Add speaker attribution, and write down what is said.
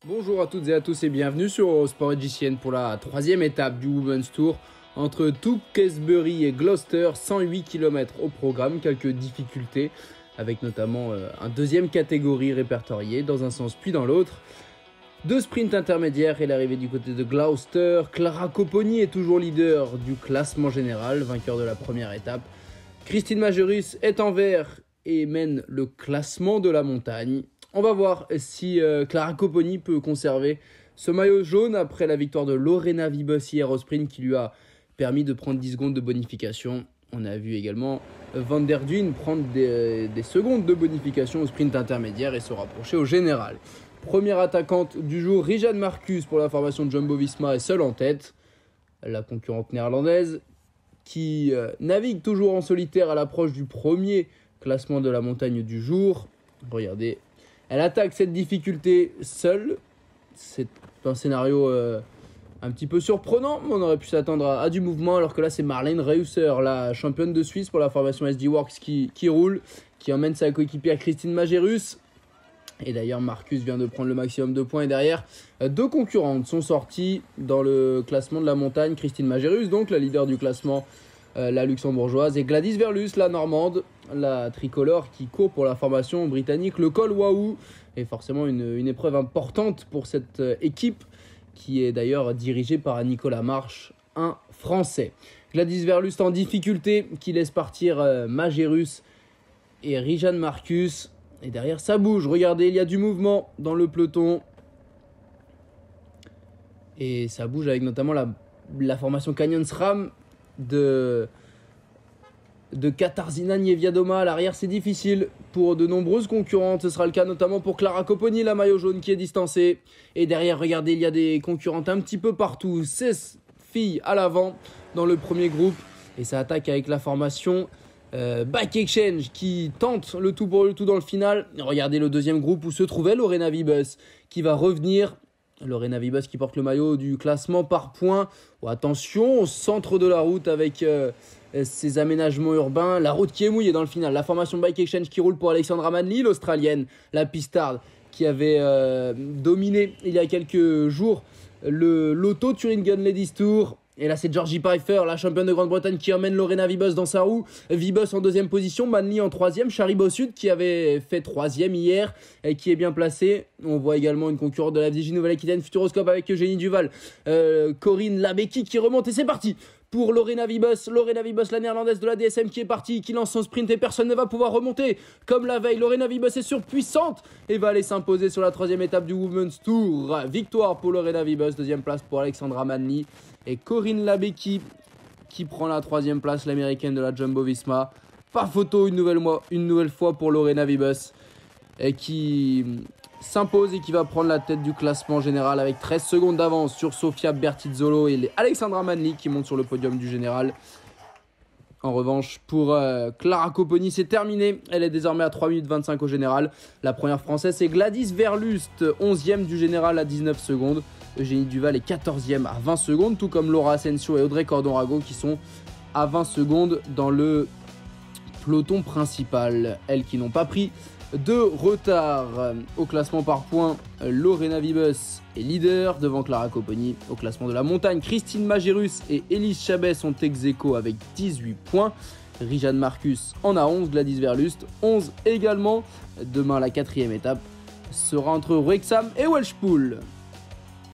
Speaker 1: Bonjour à toutes et à tous et bienvenue sur Sport JCN pour la troisième étape du Women's Tour entre Tewkesbury et Gloucester, 108 km au programme, quelques difficultés avec notamment un deuxième catégorie répertoriée dans un sens puis dans l'autre. Deux sprints intermédiaires et l'arrivée du côté de Gloucester. Clara Copponi est toujours leader du classement général, vainqueur de la première étape. Christine Majerus est en vert et mène le classement de la montagne. On va voir si Clara Copponi peut conserver ce maillot jaune après la victoire de Lorena Wiebes hier au sprint qui lui a permis de prendre 10 secondes de bonification. On a vu également Van der Duyn prendre des secondes de bonification au sprint intermédiaire et se rapprocher au général. Première attaquante du jour, Rijane Marcus pour la formation de Jumbo-Visma est seule en tête. La concurrente néerlandaise qui navigue toujours en solitaire à l'approche du premier classement de la montagne du jour. Regardez, elle attaque cette difficulté seule. C'est un scénario un petit peu surprenant, mais on aurait pu s'attendre à du mouvement, alors que là c'est Marlene Reusser, la championne de Suisse pour la formation SD Works qui roule, qui emmène sa coéquipière Christine Majerus. Et d'ailleurs Marcus vient de prendre le maximum de points et derrière deux concurrentes sont sorties dans le classement de la montagne. Christine Majerus, donc la leader du classement, la luxembourgeoise, et Gladys Verlus, la normande, la tricolore qui court pour la formation britannique, le col Wahoo, et forcément une épreuve importante pour cette équipe qui est d'ailleurs dirigée par Nicolas Marche, un Français. Gladys Verlus en difficulté qui laisse partir Majerus et Rijane Marcus. Et derrière, ça bouge. Regardez, il y a du mouvement dans le peloton. Et ça bouge avec notamment la formation Canyon SRAM de Katarzyna Niewiadoma. À l'arrière, c'est difficile pour de nombreuses concurrentes. Ce sera le cas notamment pour Clara Copponi, la maillot jaune qui est distancée. Et derrière, regardez, il y a des concurrentes un petit peu partout. 16 filles à l'avant dans le premier groupe. Et ça attaque avec la formation Bike Exchange qui tente le tout pour le tout dans le final. Regardez le deuxième groupe où se trouvait Lorena Wiebes qui va revenir. Lorena Wiebes qui porte le maillot du classement par points. Oh, attention au centre de la route avec ces aménagements urbains. La route qui est mouillée dans le final. La formation Bike Exchange qui roule pour Alexandra Manley, l'Australienne, la pistarde qui avait dominé il y a quelques jours le Lotto Thuringen Ladies Tour. Et là, c'est Georgie Pfeiffer, la championne de Grande-Bretagne, qui emmène Lorena Wiebes dans sa roue. Wiebes en deuxième position, Manley en troisième, Sharibo Sud qui avait fait troisième hier et qui est bien placé. On voit également une concurrente de la FDJ Nouvelle-Aquitaine, Futuroscope avec Eugénie Duval, Corinne Labecki qui remonte et c'est parti pour Lorena Wiebes, la néerlandaise de la DSM qui est partie, qui lance son sprint et personne ne va pouvoir remonter. Comme la veille, Lorena Wiebes est surpuissante et va aller s'imposer sur la troisième étape du Women's Tour. Victoire pour Lorena Wiebes, deuxième place pour Alexandra Manley et Corinne Labecki qui prend la troisième place, l'américaine de la Jumbo-Visma. Pas photo une nouvelle fois pour Lorena Wiebes et qui s'impose et qui va prendre la tête du classement général avec 13 secondes d'avance sur Sofia Bertizzolo et Alexandra Manley qui montent sur le podium du général. En revanche, pour Clara Copponi, c'est terminé. Elle est désormais à 3 minutes 25 au général. La première française, c'est Gladys Verlust, 11e du général à 19 secondes. Eugénie Duval est 14e à 20 secondes, tout comme Laura Asensio et Audrey Cordon-Rago qui sont à 20 secondes dans le peloton principal. Elles qui n'ont pas pris de retard au classement par points. Lorena Wiebes est leader devant Clara Copponi. Au classement de la montagne, Christine Majerus et Elise Chabet sont ex-aequo avec 18 points. Rijane Marcus en a 11, Gladys Verlust 11 également. Demain, la quatrième étape sera entre Wrexham et Welshpool.